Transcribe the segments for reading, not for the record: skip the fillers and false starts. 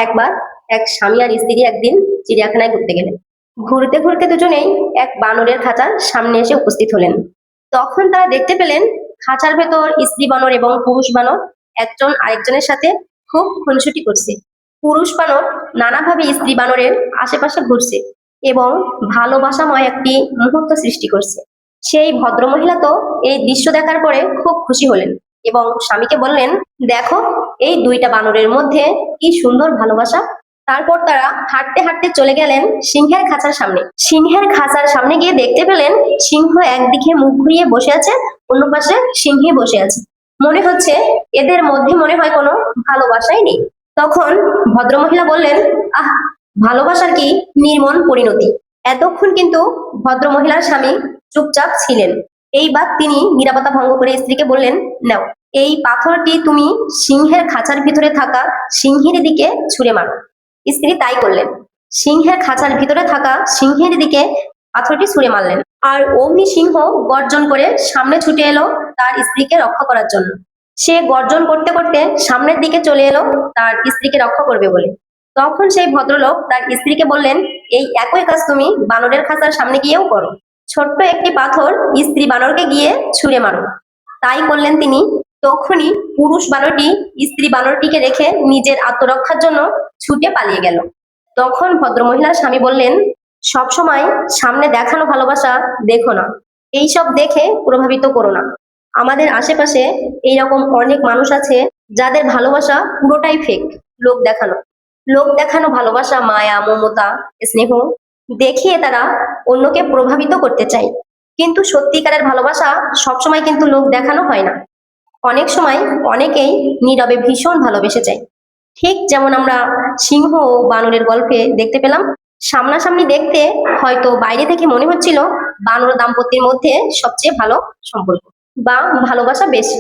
একবার এক স্বামী আর স্ত্রী একদিন চিড়িয়াখানায় ঘুরতে গেলেন। ঘুরতে ঘুরতে দুজনেই এক বানরের খাঁচার সামনে এসে উপস্থিত হলেন। তখন তারা দেখতে পেলেন খাঁচার ভেতর স্ত্রী বানর এবং পুরুষ বানর একজন আরেকজনের সাথে খুব খুনসুটি করছে। পুরুষ বানর নানাভাবে স্ত্রী বানরের আশেপাশে ঘুরছে এবং ভালোবাসাময় একটি মুহূর্ত সৃষ্টি করছে। সেই ভদ্রমহিলা তো এই দৃশ্য দেখার পরে খুব খুশি হলেন এবং স্বামীকে বললেন, দেখো এই দুইটা বানরের মধ্যে কি সুন্দর ভালোবাসা। তারপর তারা হাঁটতে হাঁটতে চলে গেলেন সিংহের খাঁচার সামনে। সিংহের খাঁচার সামনে গিয়ে দেখতে পেলেন সিংহ একদিকে মুখ ঘুরিয়ে বসে আছে, অন্য পাশে সিংহে বসে আছে। মনে হচ্ছে এদের মধ্যে মনে হয় কোনো ভালোবাসাই নেই। তখন ভদ্রমহিলা বললেন, আহ, ভালোবাসার কি নির্মম পরিণতি। এতক্ষণ কিন্তু ভদ্রমহিলার স্বামী চুপচাপ ছিলেন। এইবার তিনি নীরবতা ভঙ্গ করে স্ত্রীকে বললেন, নাও এই পাথরটি তুমি সিংহের খাঁচার ভিতরে থাকা সিংহের দিকে ছুঁড়ে মারো। স্ত্রী তাই করলেন। সিংহের খাঁচার ভিতরে থাকা সিংহের দিকে পাথরটি ছুঁড়ে মারলেন, আর অগ্নি সিংহ গর্জন করে সামনে ছুটে এলো তার স্ত্রীকে রক্ষা করার জন্য। সে গর্জন করতে করতে সামনের দিকে চলে এলো তার স্ত্রীকে রক্ষা করবে বলে। তখন সেই ভদ্রলোক তার স্ত্রীকে বললেন, এই একই কাজ তুমি বানরের খাঁচার সামনে গিয়েও করো। ছোট্ট একটি পাথর স্ত্রী বানরকে গিয়ে ছুঁড়ে মারো। তাই করলেন তিনি। তখনই পুরুষ বানরটি স্ত্রী বানরটিকে রেখে নিজের আত্মরক্ষার জন্য ছুটে পালিয়ে গেল। তখন ভদ্রমহিলার স্বামী বললেন, সবসময় সামনে দেখানো ভালোবাসা দেখো না, এইসব দেখে প্রভাবিত করো না। আমাদের আশেপাশে এইরকম অনেক মানুষ আছে যাদের ভালোবাসা পুরোটাই ফেক, লোক দেখানো। লোক দেখানো ভালোবাসা, মায়া, মমতা, স্নেহ দেখিয়ে তারা অন্যকে প্রভাবিত করতে চায়। কিন্তু সত্যিকারের ভালোবাসা সবসময় কিন্তু লোক দেখানো হয় না। অনেক সময় অনেকেই নীরবে ভীষণ ভালোবেসে যায়। ঠিক যেমন আমরা সিংহ ও বানরের গল্পে দেখতে পেলাম। সামনাসামনি দেখতে হয়তো বাইরে থেকে মনে হচ্ছিল বানর দাম্পত্যের মধ্যে সবচেয়ে ভালো সম্পর্ক বা ভালোবাসা বেশি,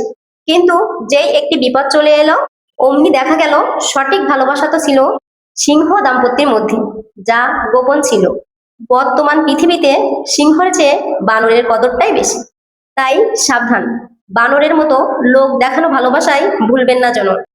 কিন্তু যেই একটি বিপদ চলে এলো অমনি দেখা গেল সঠিক ভালোবাসা তো ছিল সিংহ দাম্পত্যের মধ্যে, যা গোপন ছিল। বর্তমান পৃথিবীতে সিংহের চেয়ে বানরের কদরটাই বেশি। তাই সাবধান, বানরের মতো লোক দেখানো ভালোবাসায় ভুলবেন না যেন।